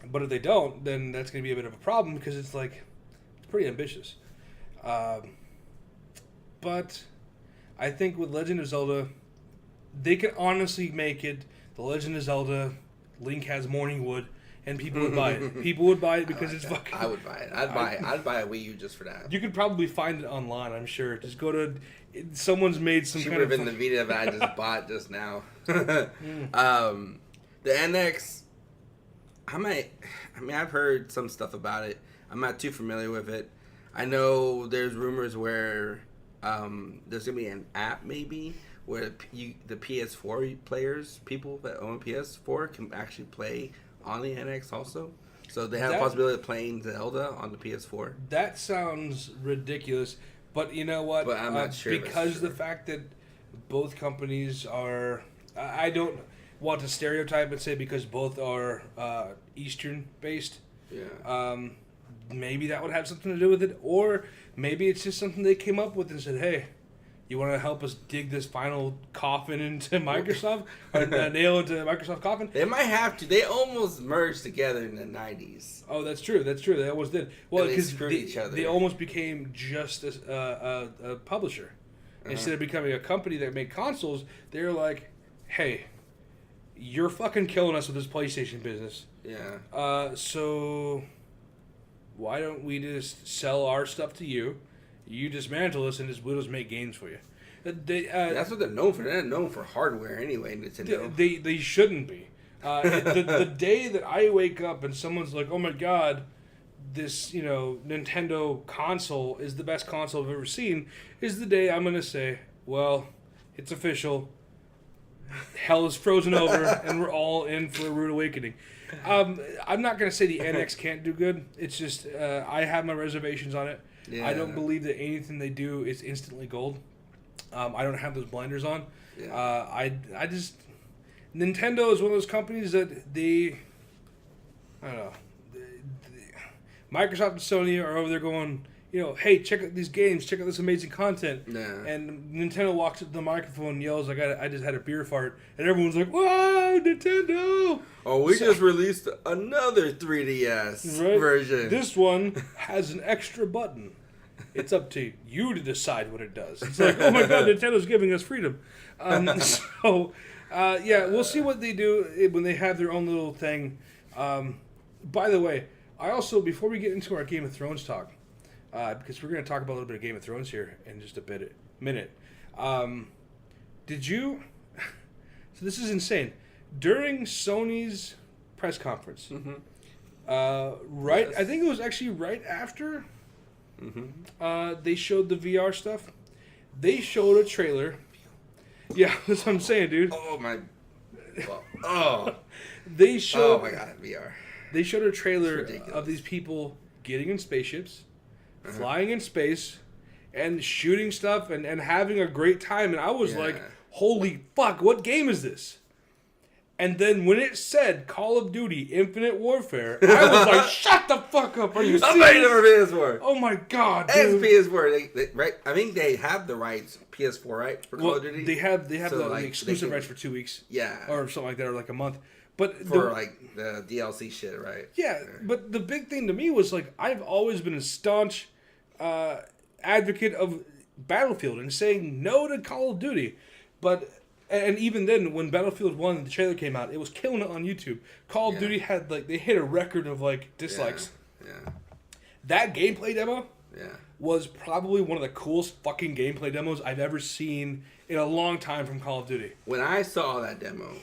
But if they don't, then that's going to be a bit of a problem because it's pretty ambitious. But I think with Legend of Zelda, they can honestly make it The Legend of Zelda, Link has Morning Wood, and people would buy it. People would buy it because it's fucking... I would buy it. I'd buy a Wii U just for that. You could probably find it online, I'm sure. Just go to... Someone's made some kind of... Cheaper than the Vita that I just bought just now. The NX... I've heard some stuff about it. I'm not too familiar with it. I know there's rumors where there's going to be an app maybe where the PS4 players, people that own PS4, can actually play on the NX also. So they have a possibility of playing Zelda on the PS4. That sounds ridiculous. But you know what? But I'm not sure. Because the fact that both companies are... I don't want to stereotype and say because both are Eastern based. Yeah. Maybe that would have something to do with it, or maybe it's just something they came up with and said, "Hey, you want to help us dig this final coffin into Microsoft, or nail into Microsoft coffin?" They might have to. They almost merged together in the '90s. Oh, that's true. That's true. They almost did. Well, because they almost became just a publisher instead of becoming a company that made consoles. They were like, "Hey, you're fucking killing us with this PlayStation business. Yeah. So why don't we just sell our stuff to you? You dismantle us and we'll just make games for you." That's what they're known for. They're known for hardware anyway, Nintendo. They shouldn't be. The day that I wake up and someone's like, "Oh my god, this Nintendo console is the best console I've ever seen," is the day I'm gonna say, "Well, it's official. Hell is frozen over, and we're all in for a rude awakening." I'm not going to say the NX can't do good. It's just I have my reservations on it. Yeah. I don't believe that anything they do is instantly gold. I don't have those blinders on. Yeah. I just... Nintendo is one of those companies that I don't know. Microsoft and Sony are over there going... hey, check out these games, check out this amazing content. Yeah. And Nintendo walks up to the microphone and yells, I just had a beer fart. And everyone's like, "Whoa, Nintendo!" Oh, we just released another 3DS version. This one has an extra button. It's up to you to decide what it does. It's like, oh my god, Nintendo's giving us freedom. We'll see what they do when they have their own little thing. By the way, I also, before we get into our Game of Thrones talk, because we're going to talk about a little bit of Game of Thrones here in just a minute. Did you... So this is insane. During Sony's press conference, I think it was actually right after they showed the VR stuff, they showed a trailer. Yeah, that's what I'm saying, dude. Oh, my... Oh. They showed... Oh, my God, VR. They showed a trailer of these people getting in spaceships, flying in space, and shooting stuff and having a great time. And I was like, holy fuck, what game is this? And then when it said Call of Duty Infinite Warfare, I was like, shut the fuck up. Are you serious? I'm ready for PS4. Oh my god, dude. It's PS4. Right? I think they have the rights, PS4, right? For Call of Duty? They have the exclusive rights for 2 weeks. Yeah. Or something like that, or like a month. But for the DLC shit, right? Yeah, but the big thing to me was I've always been a staunch advocate of Battlefield and saying no to Call of Duty, but And even then, when Battlefield 1, the trailer came out, it was killing it on YouTube. Call of Duty had, like, they hit a record of, like, dislikes. Yeah. That gameplay demo Yeah. was probably one of the coolest fucking gameplay demos I've ever seen in a long time from Call of Duty. When I saw that demo,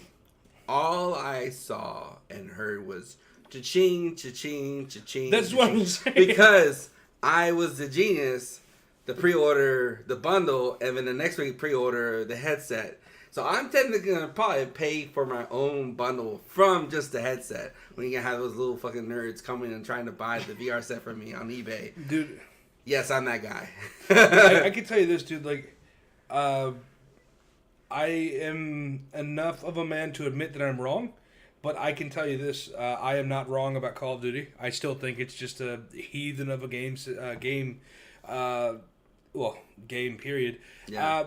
all I saw and heard was cha-ching, cha-ching, cha-ching. That's what I'm saying. Because I was the genius to pre-order the bundle, and then the next week pre-order the headset. So I'm technically going to probably pay for my own bundle from just the headset. When you can have those little fucking nerds coming and trying to buy the VR set from me on eBay. Dude. Yes, I'm that guy. I can tell you this, dude. Like, I am enough of a man to admit that I'm wrong. But I can tell you this. I am not wrong about Call of Duty. I still think it's just a heathen of a game, period. Yeah.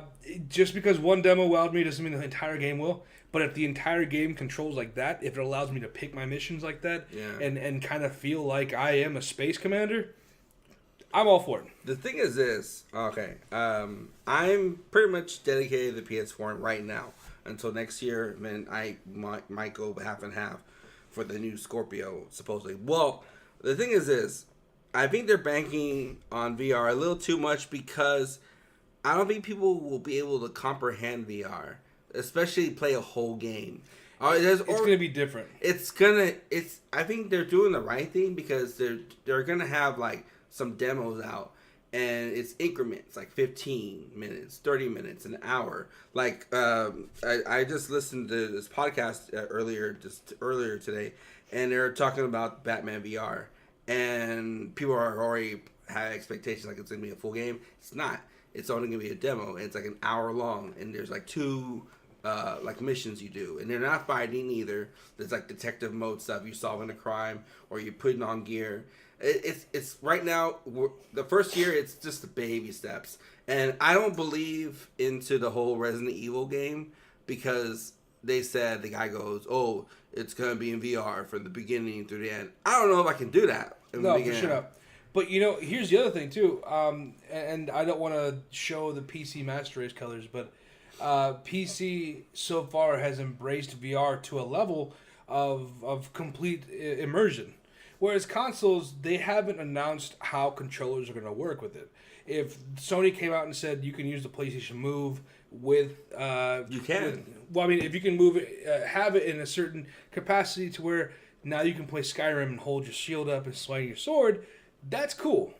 Just because one demo wowed me doesn't mean the entire game will. But if the entire game controls like that, if it allows me to pick my missions like that, and kind of feel like I am a space commander, I'm all for it. The thing is this. Okay. I'm pretty much dedicated to the PS4 right now until next year. Then I might go half and half for the new Scorpio, supposedly. Well, the thing is this. I think they're banking on VR a little too much because I don't think people will be able to comprehend VR, especially play a whole game. It's going to be different. I think they're doing the right thing because they're going to have like some demos out, and it's increments like 15 minutes, 30 minutes, an hour. Like I just listened to this podcast earlier today, and they're talking about Batman VR. And people are already have expectations like it's gonna be a full game. It's not. It's only gonna be a demo. And it's like an hour long, and there's like 2 like missions you do, and they're not fighting either. There's like detective mode stuff. You solving a crime, or you're putting on gear. It's right now. The first year, it's just the baby steps, and I don't believe into the whole Resident Evil game because they said the guy goes, "Oh, it's gonna be in VR from the beginning through the end." I don't know if I can do that. No, for sure. But here's the other thing too. And I don't want to show the PC master race colors, but PC so far has embraced VR to a level of complete immersion, whereas consoles, they haven't announced how controllers are going to work with it. If Sony came out and said you can use the PlayStation Move with you can. If you can move it, have it in a certain capacity to where now you can play Skyrim and hold your shield up and swing your sword, that's cool.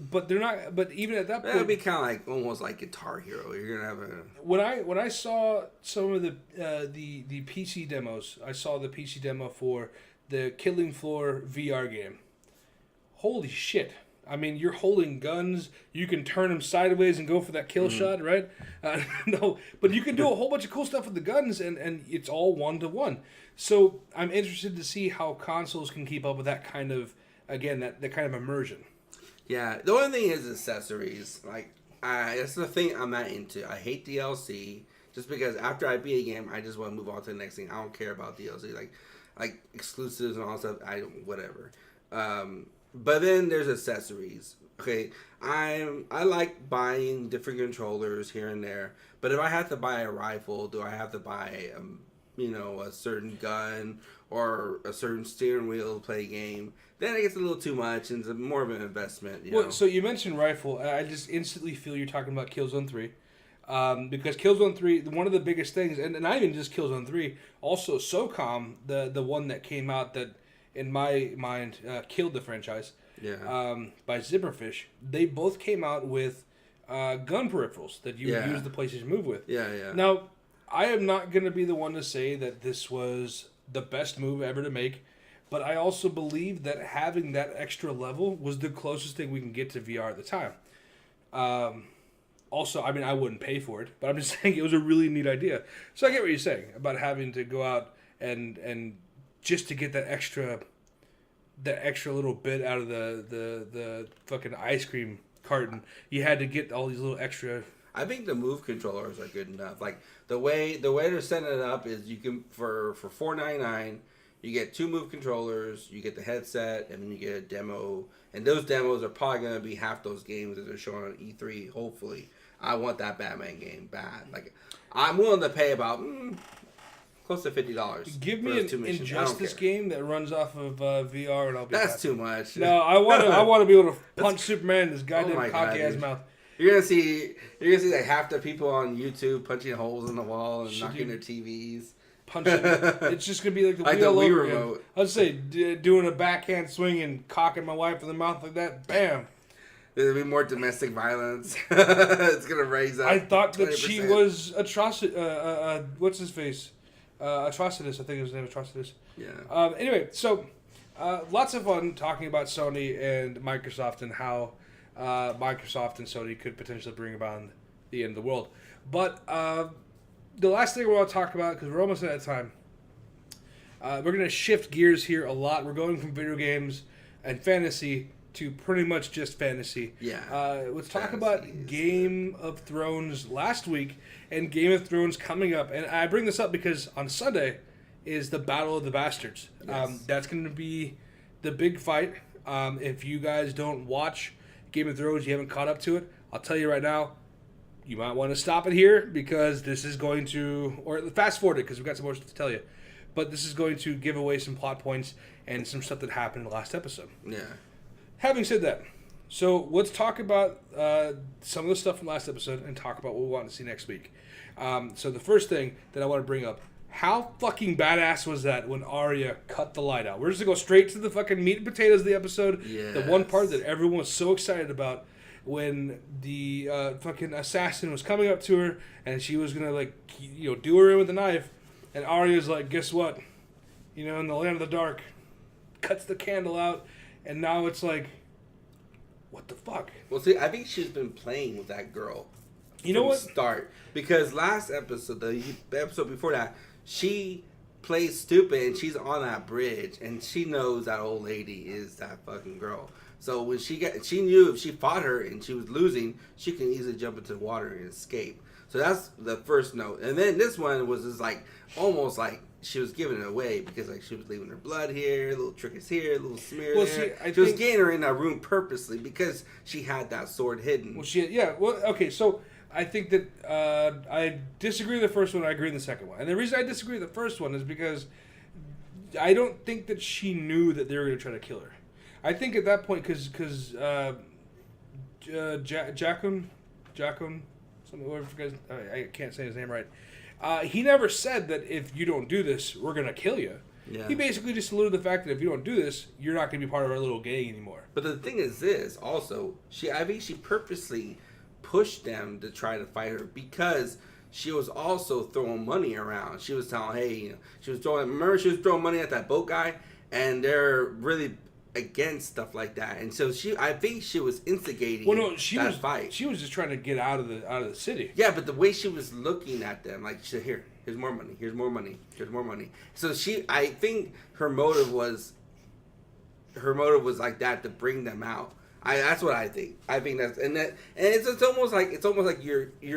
But they're not. But even at that point, that'd be kind of like almost like Guitar Hero. You're gonna have a. When I saw some of the PC demos, I saw the PC demo for the Killing Floor VR game. Holy shit! I mean, you're holding guns. You can turn them sideways and go for that kill shot, right? No, but you can do a whole bunch of cool stuff with the guns, and it's all 1-to-1. So I'm interested to see how consoles can keep up with that kind of, again, that kind of immersion. Yeah, the only thing is accessories. Like, that's the thing I'm not into. I hate DLC just because after I beat a game, I just want to move on to the next thing. I don't care about DLC, like exclusives and all that stuff. I don't, whatever. But then there's accessories. Okay, I like buying different controllers here and there. But if I have to buy a rifle, do I have to buy a certain gun or a certain steering wheel to play a game? Then it gets a little too much and it's more of an investment. So you mentioned rifle. I just instantly feel you're talking about Killzone 3. Because Killzone 3, one of the biggest things, and not even just Killzone 3, also SOCOM, the one that came out that, in my mind, killed the franchise, by Zipperfish, they both came out with gun peripherals that you use the PlayStation Move with. Yeah. Now, I am not going to be the one to say that this was the best move ever to make, but I also believe that having that extra level was the closest thing we can get to VR at the time. Also, I mean, I wouldn't pay for it, but I'm just saying it was a really neat idea. So I get what you're saying about having to go out and just to get that extra little bit out of the fucking ice cream carton, you had to get all these little extra. I think the Move controllers are good enough. Like the way they're setting it up is you can for $4.99 you get 2 Move controllers, you get the headset, and then you get a demo. And those demos are probably going to be half those games that they're showing on E3, hopefully. I want that Batman game bad. Like, I'm willing to pay about close to $50. Give me an Injustice game that runs off of VR, and I'll be. That's too much. No, I want to be able to punch Superman in his goddamn cocky ass mouth. You're gonna see like half the people on YouTube punching holes in the wall and knocking their TVs. Punching. It's just gonna be like the like wheel the Wii over remote. again. I'd say doing a backhand swing and cocking my wife in the mouth like that. Bam. There'll be more domestic violence. It's gonna raise up. I thought that 20%. she was what's his face? Atrocitus. I think his name is Atrocitus. Yeah. Anyway, so lots of fun talking about Sony and Microsoft and how Microsoft and Sony could potentially bring about the end of the world. But the last thing we want to talk about, because we're almost out of time, we're going to shift gears here a lot. We're going from video games and fantasy to pretty much just fantasy. Yeah. Let's talk about Game of Thrones last week and Game of Thrones coming up. And I bring this up because on Sunday is the Battle of the Bastards. Yes. That's going to be the big fight. If you guys don't watch Game of Thrones, you haven't caught up to it, I'll tell you right now, you might want to stop it here because this is going to, or fast forward it because we've got some more stuff to tell you. But this is going to give away some plot points and some stuff that happened in the last episode. Yeah. Having said that, so let's talk about some of the stuff from last episode and talk about what we want to see next week. So the first thing that I want to bring up, how fucking badass was that when Arya cut the light out? We're just going to go straight to the fucking meat and potatoes of the episode. Yes. The one part that everyone was so excited about when the fucking assassin was coming up to her and she was going to, like, do her in with a knife. And Arya's like, guess what? In the land of the dark, cuts the candle out. And now it's like, what the fuck? Well, see, I think she's been playing with that girl. You know what? Start because last episode, the episode before that, she plays stupid and she's on that bridge and she knows that old lady is that fucking girl. So when she knew if she fought her and she was losing, she can easily jump into the water and escape. So that's the first note. And then this one was just like almost like she was giving it away because like she was leaving her blood here, a little trinkets here, a little smear there. She was getting her in that room purposely because she had that sword hidden. Okay, so I think that I disagree with the first one, I agree with the second one. And the reason I disagree with the first one is because I don't think that she knew that they were going to try to kill her. I think at that point, because Jacon, I can't say his name right. He never said that if you don't do this, we're going to kill you. Yeah. He basically just alluded to the fact that if you don't do this, you're not going to be part of our little gang anymore. But the thing is this, also, I think she purposely pushed them to try to fight her because she was also throwing money around. She was telling, hey, she was throwing money at that boat guy, and they're really against stuff like that. And so I think she was instigating that fight. She was just trying to get out of the city. Yeah, but the way she was looking at them, like she said, here's more money, here's more money, here's more money. So I think her motive was like that to bring them out. That's what I think. I think that's and it's almost like you're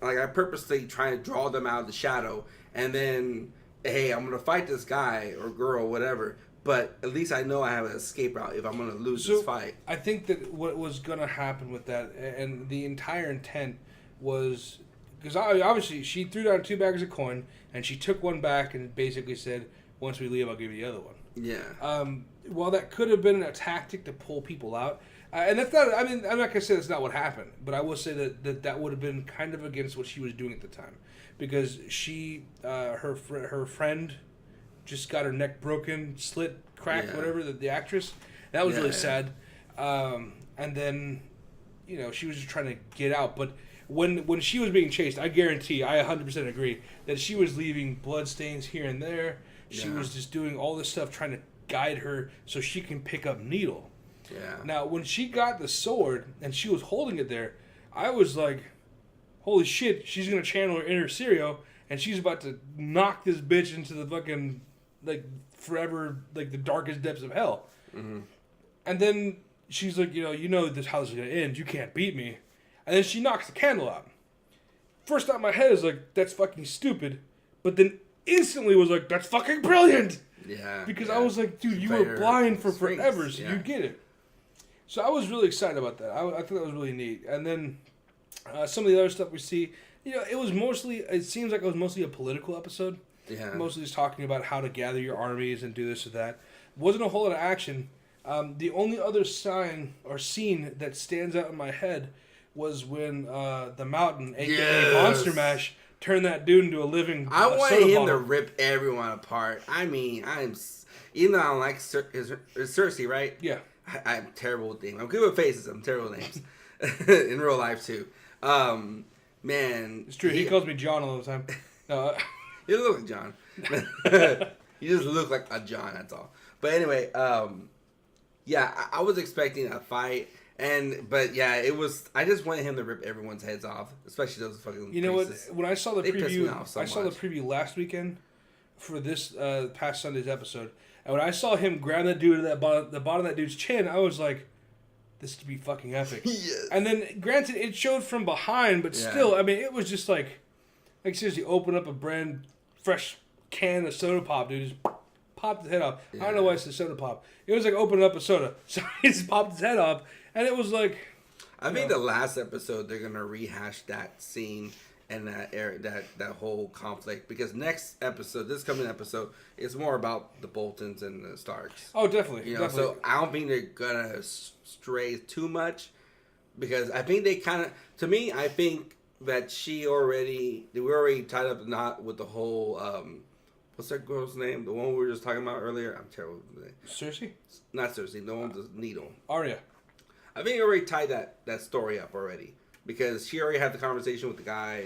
like I purposely trying to draw them out of the shadow, and then hey, I'm gonna fight this guy or girl or whatever. But at least I know I have an escape route if I'm going to lose this fight. I think that what was going to happen with that, and the entire intent was, because obviously she threw down 2 bags of coin, and she took one back and basically said, once we leave, I'll give you the other one. Yeah. While that could have been a tactic to pull people out, and that's not, I'm not going to say that's not what happened, but I will say that would have been kind of against what she was doing at the time. Because her friend just got her neck broken, slit, cracked, whatever, the actress. That was really sad. And then, she was just trying to get out. But when she was being chased, I guarantee, I 100% agree, that she was leaving blood stains here and there. She was just doing all this stuff trying to guide her so she can pick up Needle. Yeah. Now, when she got the sword and she was holding it there, I was like, holy shit, she's going to channel her inner Sirio and she's about to knock this bitch into the fucking, like, forever, like, the darkest depths of hell. Mm-hmm. And then she's like, you know this how this is going to end. You can't beat me. And then she knocks the candle out. First thought in my head is like, that's fucking stupid. But then instantly was like, that's fucking brilliant. Yeah. Because I was like, dude, you were blind for forever, so you get it. So I was really excited about that. I thought that was really neat. And then Some of the other stuff we see, it was mostly. It seems like it was mostly a political episode. Yeah. Mostly just talking about how to gather your armies and do this or that. Wasn't a whole lot of action. The only other sign or scene that stands out in my head was when the Mountain, aka Monster Mash, turned that dude into a living. I wanted him to rip everyone apart. I mean, even though I don't like Cersei, right? Yeah. I'm terrible with names. I'm good with faces. I'm terrible with names in real life too. Man, it's true. He calls me John all the time. You look like John. You just look like a John. That's all. But anyway, yeah, I was expecting a fight, but yeah, it was. I just wanted him to rip everyone's heads off, especially those fucking. You know priests. what? When I saw the preview, saw the preview last weekend for this past Sunday's episode, and when I saw him grab that dude at the bottom of that dude's chin, I was like, "This to be fucking epic." Yes. And then, granted, it showed from behind, but still, I mean, it was just like seriously, open up a brand fresh can of soda pop, dude. Just popped his head off. Yeah. I don't know why it's the soda pop. It was like opening up a soda. So he just popped his head off, and it was like. I think the last episode they're gonna rehash that scene and that whole conflict, because this coming episode is more about the Boltons and the Starks. Oh, definitely. Definitely. So I don't think they're gonna stray too much, because I think they kind of. To me, I think that we already tied up the knot with the whole what's that girl's name? The one we were just talking about earlier. I'm terrible with the name. Cersei? Not Cersei. The one with the needle. Arya. I think we already tied that story up already, because she already had the conversation with the guy,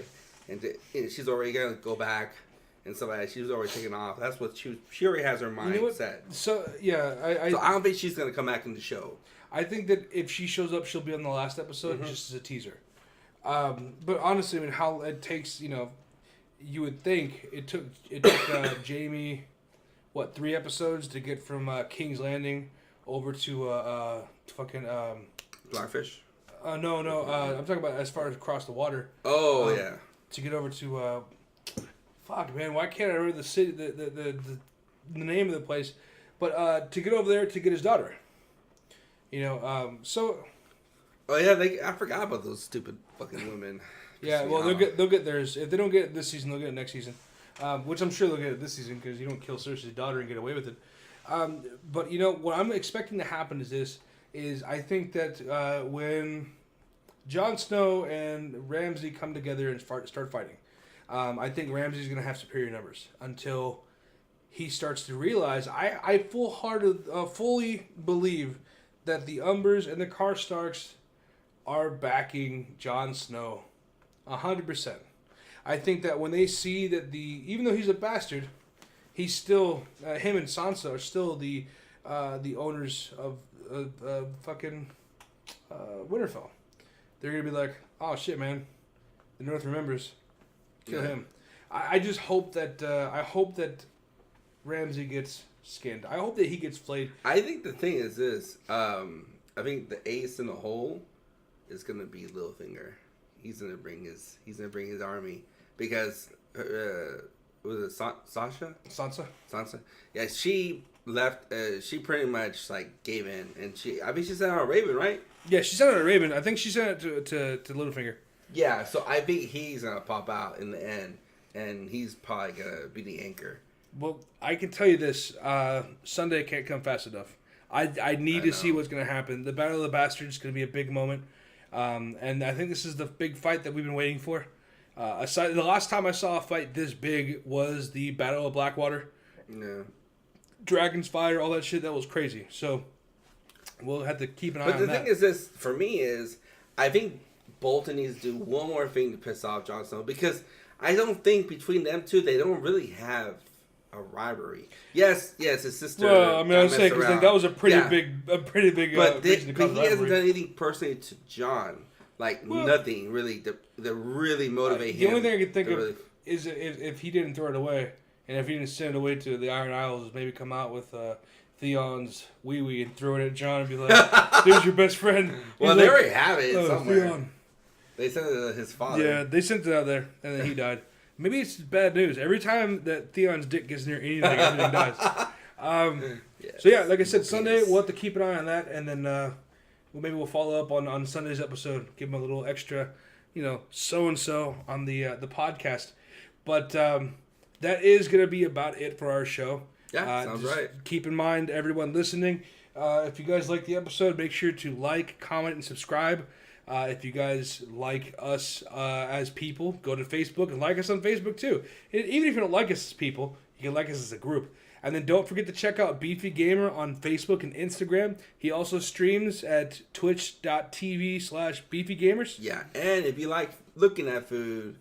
and she's already gonna go back and stuff like that. She was already taken off. That's what she already has her mind set. So yeah, so I don't think she's gonna come back in the show. I think that if she shows up, she'll be on the last episode just as a teaser. But honestly, I mean, how it takes, you would think it took Jamie, 3 episodes to get from King's Landing over to fucking Blackfish. No, I'm talking about as far as across the water. Oh yeah. To get over to, fuck man, why can't I remember the city, the name of the place? But to get over there to get his daughter. So. Oh yeah, I forgot about those stupid fucking women. Yeah, well they'll get theirs. If they don't get it this season, they'll get it next season. Which I'm sure they'll get it this season, because you don't kill Cersei's daughter and get away with it. But what I'm expecting to happen is I think that when Jon Snow and Ramsay come together and start fighting, I think Ramsay's going to have superior numbers until he starts to realize. I fully believe that the Umbers and the Karstarks are backing Jon Snow 100%. I think that when they see that even though he's a bastard, he's still him and Sansa are still the owners of fucking Winterfell. They're gonna be like, oh shit, man, the North remembers, kill him. I just hope that Ramsay gets skinned. I hope that he gets flayed. I think the thing is this. I think the ace in the hole is gonna be Littlefinger. He's gonna bring his army, because was it Sansa? Yeah, she left. She pretty much gave in, and I think she sent out a Raven, right? Yeah, she sent out a Raven. I think she sent it to Littlefinger. Yeah, so I think he's gonna pop out in the end, and he's probably gonna be the anchor. Well, I can tell you this: Sunday can't come fast enough. I need to see what's gonna happen. The Battle of the Bastards is gonna be a big moment. And I think this is the big fight that we've been waiting for. The last time I saw a fight this big was the Battle of Blackwater. Yeah. Dragon's Fire, all that shit, that was crazy. So we'll have to keep an eye on that. But the thing is this, for me, I think Bolton needs to do one more thing to piss off Jon Snow, because I don't think between them two, they don't really have a rivalry. Yes, his sister. Well, I mean, I was saying, because that was a pretty big. But he hasn't done anything personally to Jon. Nothing really to really motivate him. The only thing I can think of is if he didn't throw it away, and if he didn't send it away to the Iron Isles, maybe come out with Theon's wee and throw it at Jon and be like, "There's your best friend." Well, they already have it somewhere. Theon. They sent it to his father. Yeah, they sent it out there, and then he died. Maybe it's bad news. Every time that Theon's dick gets near anything, everything dies. So yeah, like I said, Sunday we'll have to keep an eye on that, and then maybe we'll follow up on Sunday's episode. Give him a little extra so and so on the podcast. But that is going to be about it for our show. Yeah, sounds right. Keep in mind, everyone listening, if you guys like the episode, make sure to like, comment, and subscribe. If you guys like us as people, go to Facebook and like us on Facebook too. Even if you don't like us as people, you can like us as a group. And then don't forget to check out Beefy Gamer on Facebook and Instagram. He also streams at twitch.tv/Beefy Gamers. Yeah, and if you like looking at food,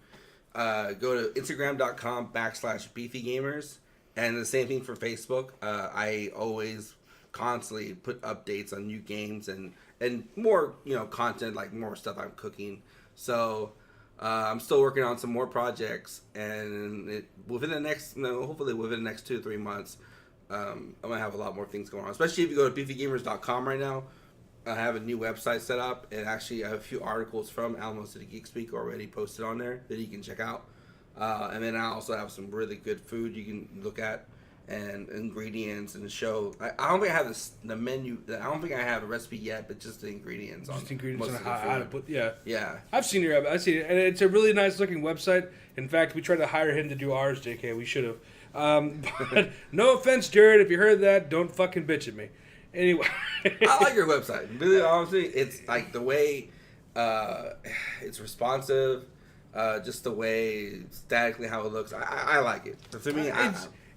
go to Instagram.com/Beefy Gamers. And the same thing for Facebook. I always constantly put updates on new games and more content, like more stuff I'm cooking. So I'm still working on some more projects, and within the next hopefully within the next 2 to 3 months, I'm gonna have a lot more things going on. Especially if you go to beefygamers.com right now, I have a new website set up, and actually I have a few articles from Alamo City Geek Speak already posted on there that you can check out. And then I also have some really good food you can look at, and ingredients and show. I don't think I have the menu. I don't think I have a recipe yet, but just the ingredients. Just ingredients on how to put. Yeah. Yeah. I've seen it, and it's a really nice looking website. In fact, we tried to hire him to do ours, JK. We should have. But no offense, Jared. If you heard that, don't fucking bitch at me. Anyway. I like your website. Really, honestly, it's like the way it's responsive. Just the way statically how it looks, I like it. For me,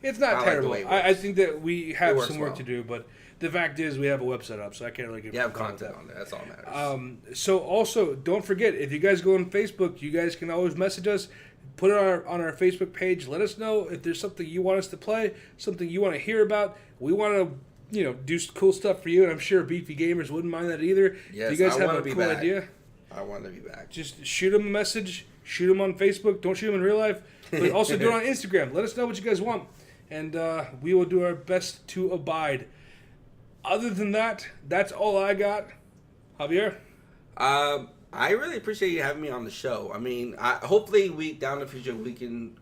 it's not terrible. Like I think that we have some work well to do, but the fact is we have a website up, so I can't really give. You have content on there. That's all that matters. So also don't forget, if you guys go on Facebook, you guys can always message us. Put it on our Facebook page. Let us know if there's something you want us to play, something you want to hear about. We want to do cool stuff for you, and I'm sure Beefy Gamers wouldn't mind that either. Yes, if you guys have a cool idea, I want to be back. Just shoot them a message. Shoot them on Facebook. Don't shoot them in real life. But also do it on Instagram. Let us know what you guys want. And we will do our best to abide. Other than that, that's all I got. Javier? I really appreciate you having me on the show. I mean, hopefully down the future we can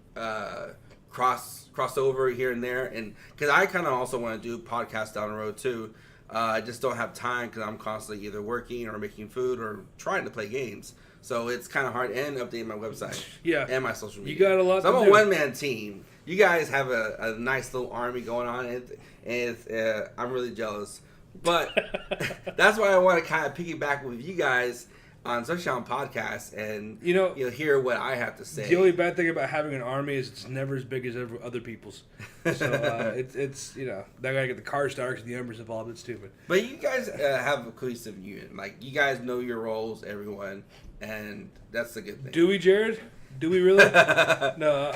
cross over here and there. And because I kind of also want to do podcasts down the road too. I just don't have time because I'm constantly either working or making food or trying to play games. So it's kind of hard, and updating my website and my social media. You got a lot to do. I'm a one-man team. You guys have a nice little army going on, and I'm really jealous. But that's why I want to kind of piggyback with you guys on especially on podcasts and hear what I have to say. The only bad thing about having an army is it's never as big as other people's. So it's they gotta get the car starts and the embers involved. It's stupid. But you guys have a cohesive unit. Like you guys know your roles, everyone, and that's a good thing. Do we, Jared? Do we really? No.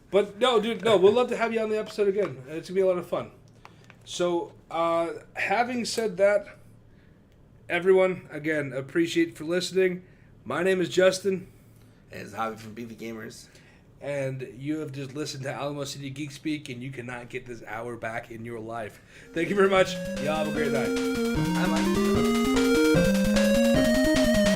But no, dude, no. We'd love to have you on the episode again. It's gonna be a lot of fun. So having said that. Everyone, again, appreciate for listening. My name is Justin. And it's Javi from Beefy Gamers. And you have just listened to Alamo City Geek Speak, and you cannot get this hour back in your life. Thank you very much. Y'all have a great night. I like it.